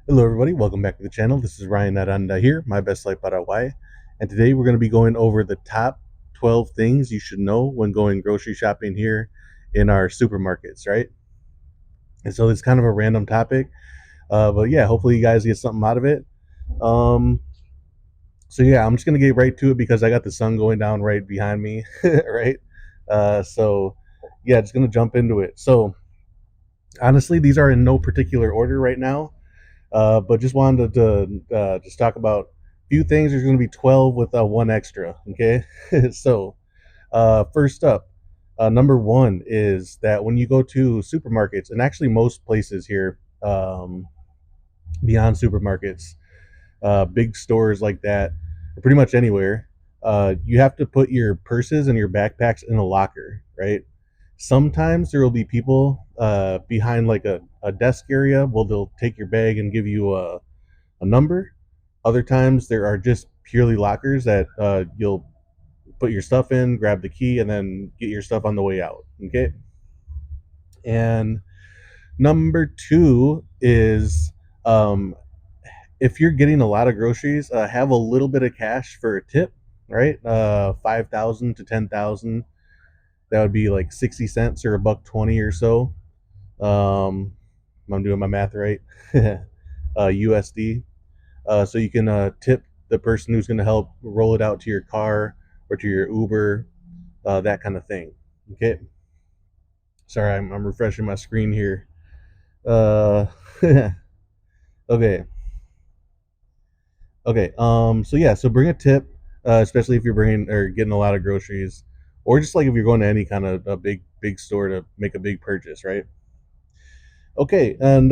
Hello, everybody. Welcome back to the channel. This is Ryan Aranda here, my best life Paraguay. And today we're going to be going over the top 12 things you should know when going grocery shopping here in our supermarkets, right? And so it's kind of a random topic, but yeah, hopefully you guys get something out of it. Um, so yeah, I'm just going to get right to it because I got the sun going down right behind me, right? So yeah, just going to jump into it. So honestly, these are in no particular order right now. But just wanted to just talk about a few things. There's going to be 12 with one extra. Okay. So, first up, number one is that when you go to supermarkets, and actually most places here, beyond supermarkets, big stores like that, or pretty much anywhere, you have to put your purses and your backpacks in a locker, right? Sometimes there will be people behind like a desk area. Well, they'll take your bag and give you a number. Other times there are just purely lockers that you'll put your stuff in, grab the key, and then get your stuff on the way out. Okay. And number two is um, if you're getting a lot of groceries, have a little bit of cash for a tip, right? 5,000 to 10,000. That would be like 60 cents or a buck 20 or so. Um, I'm doing my math right. USD. So you can tip the person who's going to help roll it out to your car or to your Uber, that kind of thing. Okay. Sorry, I'm refreshing my screen here. Uh, okay. Okay. So yeah. So bring a tip, especially if you're bringing or getting a lot of groceries, or just like if you're going to any kind of a big store to make a big purchase, right? Okay. And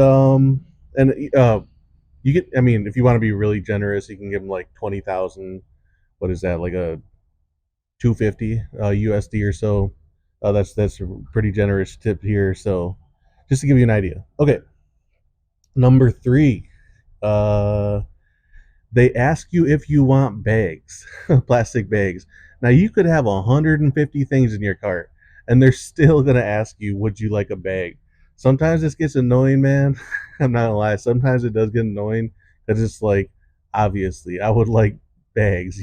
you get. I mean, if you want to be really generous, you can give them like 20,000. What is that? Like a 250 USD or so. That's a pretty generous tip here. So just to give you an idea. Okay, number three. Uh, they ask you if you want bags, plastic bags. Now you could have 150 things in your cart, and they're still gonna ask you, "Would you like a bag?" Sometimes this gets annoying, man. I'm not gonna lie. Sometimes it does get annoying because it's like, obviously, I would like bags,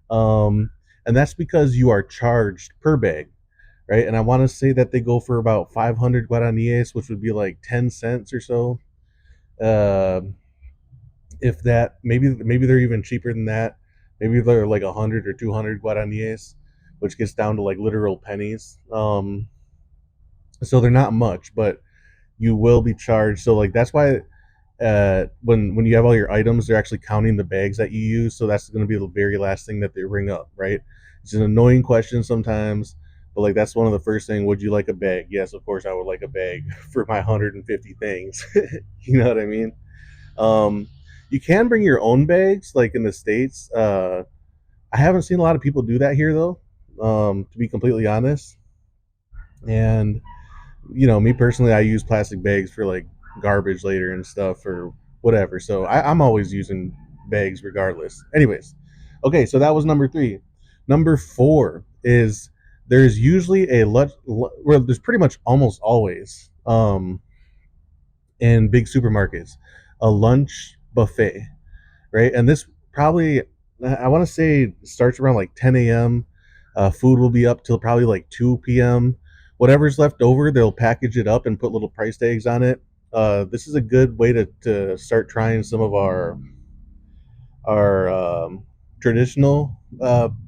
um, and that's because you are charged per bag, right? And I want to say that they go for about 500 guaraníes, which would be like 10 cents or so. Uh, if that, maybe they're even cheaper than that. Maybe they're like 100 or 200 guaraníes, which gets down to like literal pennies. So they're not much, but you will be charged. So like that's why when you have all your items, they're actually counting the bags that you use. So that's going to be the very last thing that they ring up, right? It's an annoying question sometimes, but like that's one of the first thing. Would you like a bag? Yes, of course I would like a bag for my 150 things. You know what I mean? Um, you can bring your own bags, like in the states. I haven't seen a lot of people do that here though. To be completely honest, and me personally, I use plastic bags for like garbage later and stuff or whatever. So I'm always using bags regardless. Anyways, okay, so that was number three. Number four is there's usually well, there's pretty much almost always in big supermarkets a lunch buffet, right? And this probably I want to say starts around like 10 a.m. Food will be up till probably like 2 p.m. Whatever's left over, they'll package it up and put little price tags on it. This is a good way to start trying some of our traditional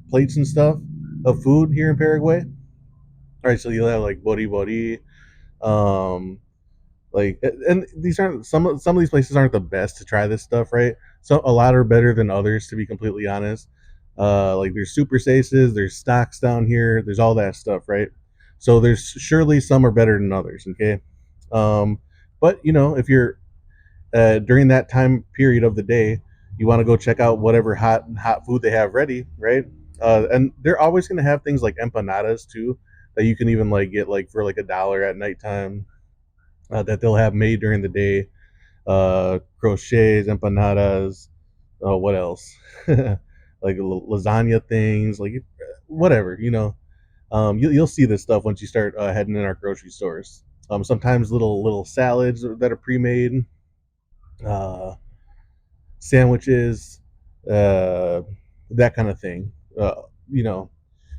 plates and stuff of food here in Paraguay. All right, so you'll have like bori bori, um, like, and these aren't some of these places aren't the best to try this stuff, right? So a lot are better than others, to be completely honest. Like there's super saces, there's stocks down here, there's all that stuff, right? So there's surely some are better than others, okay? Um, but if you're during that time period of the day, you want to go check out whatever hot food they have ready, right? And they're always going to have things like empanadas too that you can even like get like for like $1 at nighttime, that they'll have made during the day. Crochets, empanadas, what else? Like lasagna things, like whatever, you'll see this stuff once you start heading in our grocery stores. Sometimes little salads that are pre-made. uh, sandwiches, uh, that kind of thing. You know,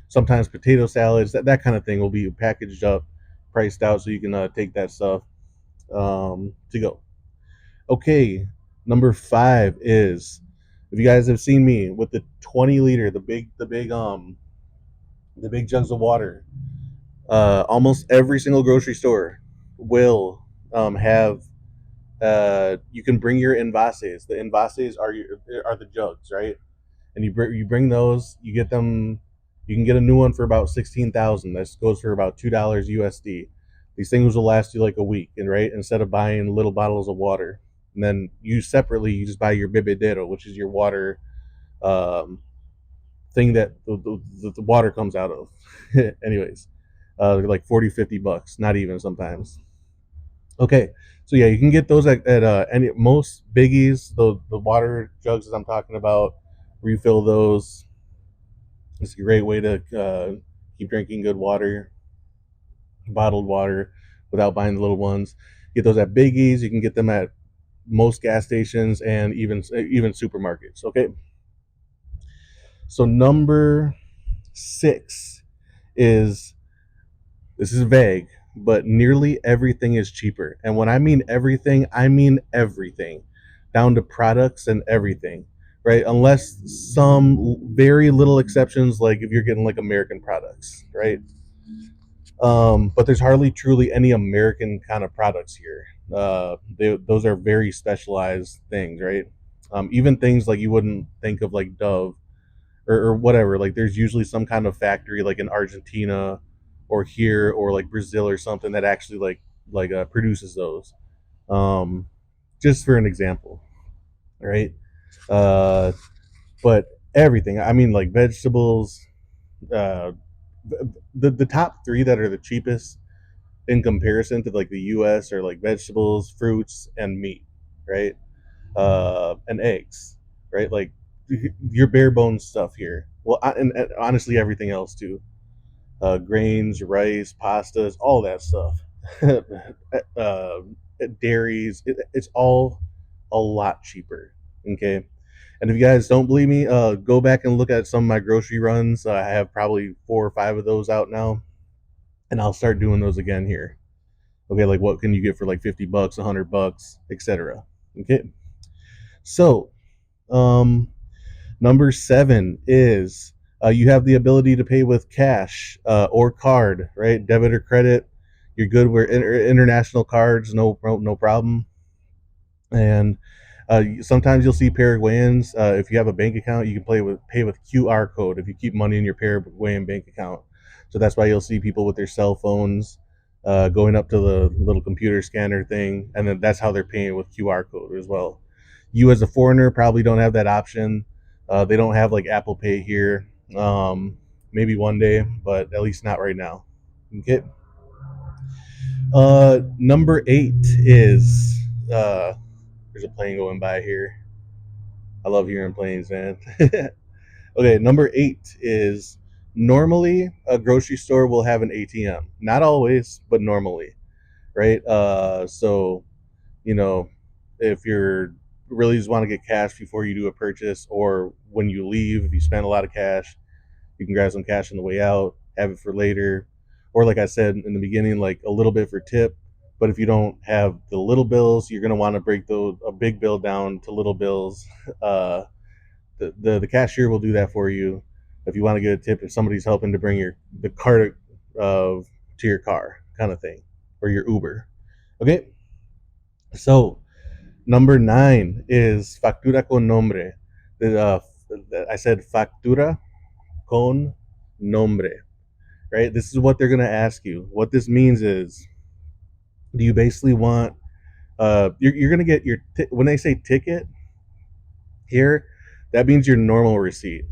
sometimes potato salads, that kind of thing will be packaged up, priced out, so you can take that stuff to go. Okay, number five is, if you guys have seen me with the 20 liter, the big jugs of water, almost every single grocery store will have you can bring your envases. The envases are the jugs, right? And you bring those, you get them. You can get a new one for about 16,000. This goes for about $2 USD. These things will last you like a week, and right, instead of buying little bottles of water, and then you separately you just buy your bebedero, which is your water um, thing that the water comes out of. Anyways, they're like 40, $50, not even sometimes. Okay, so yeah, you can get those at any most biggies. The water jugs that I'm talking about, refill those. It's a great way to keep drinking good water, bottled water, without buying the little ones. Get those at biggies. You can get them at most gas stations and even supermarkets. Okay, so number six is, this is vague, but nearly everything is cheaper. And when I mean everything, I mean everything, down to products and everything, right? Unless some very little exceptions, like if you're getting like American products, right? But there's hardly truly any American kind of products here. Those are very specialized things, right? Even things like you wouldn't think of, like Dove or whatever. Like there's usually some kind of factory like in Argentina or here or like Brazil or something that actually produces those. Um, just for an example, right? Uh, but everything. I mean, like vegetables. Uh, the top three that are the cheapest in comparison to like the U.S. are like vegetables, fruits, and meat, right? And eggs, right? Like your bare bones stuff here. Well, and honestly, everything else too. Grains, rice, pastas, all that stuff. uh, Dairies, it's all a lot cheaper. Okay. And if you guys don't believe me, go back and look at some of my grocery runs. I have probably 4 or 5 of those out now, and I'll start doing those again here. Okay, like what can you get for like $50, $100, etc. Okay, so um, number seven is you have the ability to pay with cash or card, right? Debit or credit. You're good with international cards, no problem. And sometimes you'll see Paraguayans. If you have a bank account, you can pay with QR code if you keep money in your Paraguayan bank account. So that's why you'll see people with their cell phones going up to the little computer scanner thing, and then that's how they're paying with QR code as well. You as a foreigner probably don't have that option. They don't have like Apple Pay here. Maybe one day, but at least not right now. Okay. Number eight is there's a plane going by here. I love hearing planes, man. Okay, number eight is, normally a grocery store will have an ATM. Not always, but normally, right? So you know, if you're really just want to get cash before you do a purchase, or when you leave, if you spend a lot of cash, you can grab some cash on the way out, have it for later, or like I said in the beginning, like a little bit for tip. But if you don't have the little bills, you're gonna want to break a big bill down to little bills. Uh, the cashier will do that for you. If you want to get a tip, if somebody's helping to bring the cart of to your car, kind of thing, or your Uber. Okay, so number nine is factura con nombre. I said factura con nombre, right? This is what they're going to ask you. What this means is, do you basically want, you're going to get when they say ticket here, that means your normal receipt,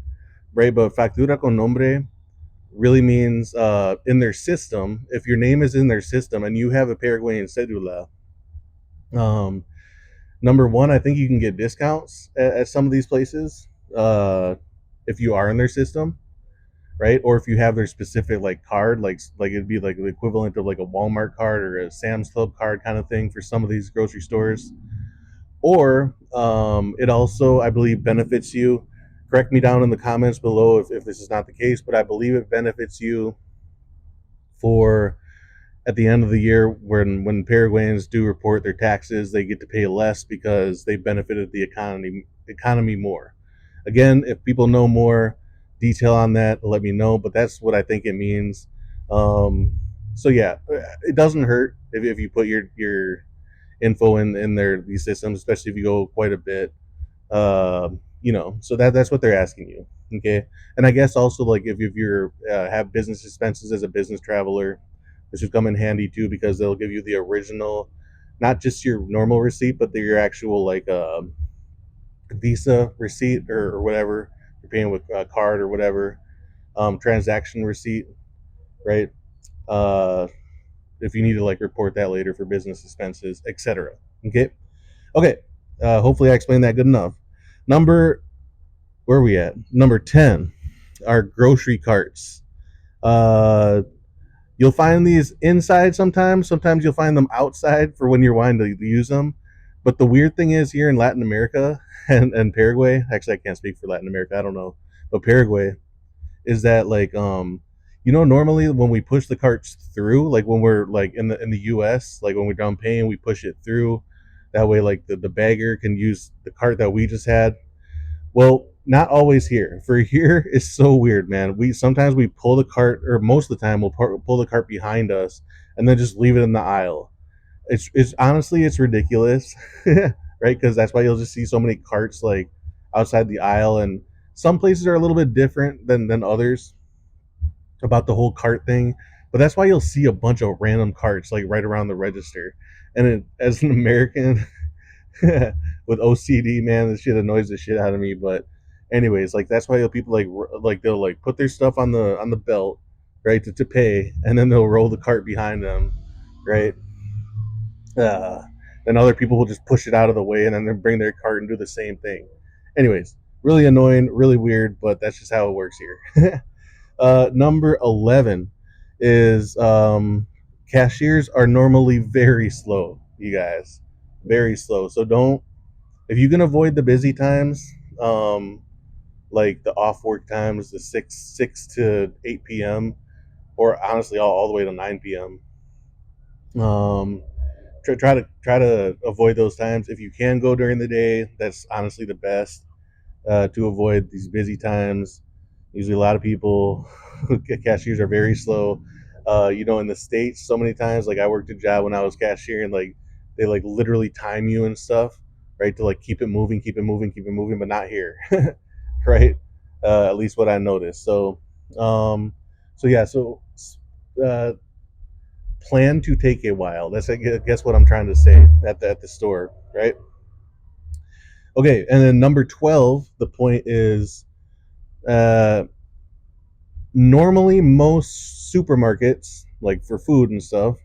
right? But factura con nombre really means in their system, if your name is in their system and you have a Paraguayan cedula, um, number one, I think you can get discounts at some of these places if you are in their system, right? Or if you have their specific like card, like it'd be like the equivalent of like a Walmart card or a Sam's Club card kind of thing for some of these grocery stores. Or it also, I believe, benefits you. Correct me down in the comments below if this is not the case, but I believe it benefits you for at the end of the year when Paraguayans do report their taxes, they get to pay less because they benefited the economy more. Again, if people know more detail on that, let me know. But that's what I think it means. Um, so yeah, it doesn't hurt if you put your info in their these systems, especially if you go quite a bit. So that's what they're asking you. Okay, and I guess also like if you're have business expenses as a business traveler, this would come in handy too because they'll give you the original, not just your normal receipt, but your actual like Visa receipt or whatever you're paying with a card or whatever, transaction receipt, right? Uh, if you need to like report that later for business expenses, etc. Okay, okay. Hopefully, I explained that good enough. Number Where are we at? Number 10 are grocery carts. Uh, you'll find these inside sometimes. Sometimes you'll find them outside for when you're wanting to use them. But the weird thing is here in Latin America and Paraguay, actually, I can't speak for Latin America. I don't know. But Paraguay is that like, normally when we push the carts through, like when we're like in the US, like when we're done paying, we push it through. That way, like the bagger can use the cart that we just had. Well, not always here. For here, it's so weird, man. We pull the cart, or most of the time we'll pull the cart behind us, and then just leave it in the aisle. It's honestly it's ridiculous, right? Because that's why you'll just see so many carts like outside the aisle, and some places are a little bit different than others about the whole cart thing. But that's why you'll see a bunch of random carts like right around the register. And as an American, with OCD, man, this shit annoys the shit out of me. But anyways, like that's why people like they'll like put their stuff on the belt, right, to pay, and then they'll roll the cart behind them, right. Uh, then other people will just push it out of the way and then bring their cart and do the same thing. Anyways, really annoying, really weird, but that's just how it works here. Number 11 is cashiers are normally very slow, you guys, very slow. So don't if you can avoid the busy times, um, like the off work times, the six to 8 p.m., or honestly all the way to 9 p.m. Um, try to avoid those times. If you can go during the day, that's honestly the best to avoid these busy times. Usually, a lot of people, cashiers are very slow. In the States, so many times, like I worked a job when I was cashier, and like they like literally time you and stuff, right? To like keep it moving, keep it moving, keep it moving, but not here, right? At least what I noticed. Um, so yeah, so uh, plan to take a while. That's I guess what I'm trying to say at the store, right? Okay, and then number 12, the point is uh, normally most supermarkets, like for food and stuff,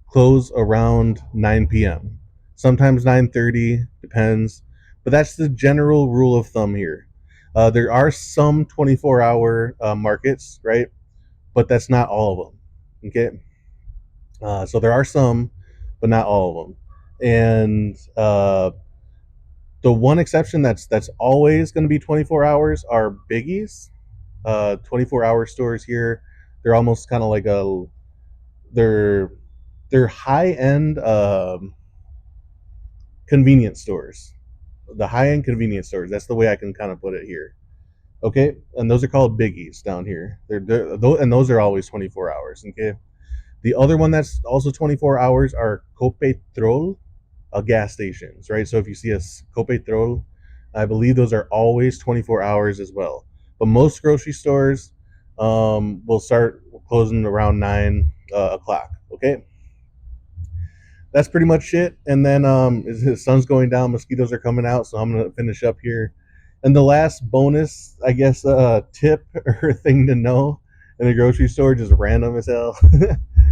close around 9 p.m. Sometimes 9:30, depends, but that's the general rule of thumb here. There are some 24-hour markets, right? But that's not all of them. Okay, so there are some, but not all of them. And the one exception that's always going to be 24 hours are biggies. 24-hour stores here, they're almost kind of like they're they're high end convenience stores. The high end convenience stores. That's the way I can kind of put it here. Okay, and those are called biggies down here. And those are always 24 hours. Okay, the other one that's also 24 hours are Copetrol gas stations, right? So if you see a Copetrol, I believe those are always 24 hours as well. But most grocery stores will start closing around 9 o'clock. Okay, that's pretty much it. And then the sun's going down, mosquitoes are coming out, so I'm gonna finish up here. And the last bonus, I guess, tip or thing to know in the grocery store, just random as hell,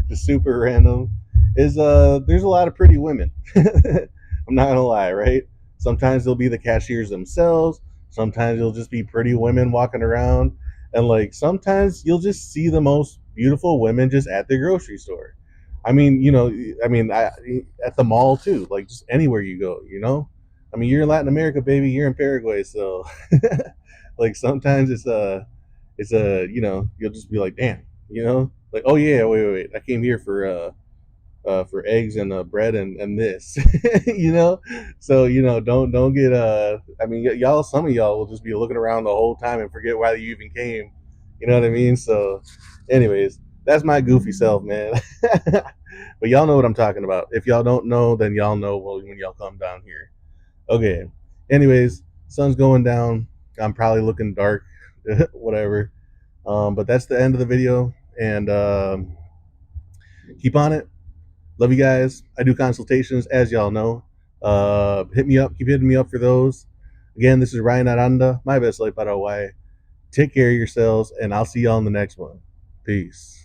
just super random, is there's a lot of pretty women. I'm not gonna lie, right? Sometimes they'll be the cashiers themselves. Sometimes you'll just be pretty women walking around, and like sometimes you'll just see the most beautiful women just at the grocery store. I mean, at the mall too, like just anywhere you go. I mean, you're in Latin America, baby. You're in Paraguay, so like sometimes it's a you'll just be like, damn, like, oh yeah, wait, I came here for eggs and bread and this, So don't get I mean, y'all, some of y'all will just be looking around the whole time and forget why you even came. You know what I mean? So, anyways, that's my goofy self, man. But y'all know what I'm talking about. If y'all don't know, then y'all know when y'all come down here. Okay. Anyways, sun's going down. I'm probably looking dark, whatever. But that's the end of the video, and keep on it. Love you guys. I do consultations, as y'all know. Hit me up. Keep hitting me up for those. Again, this is Ryan Aranda, my best life Paraguay. Take care of yourselves, and I'll see y'all in the next one. Peace.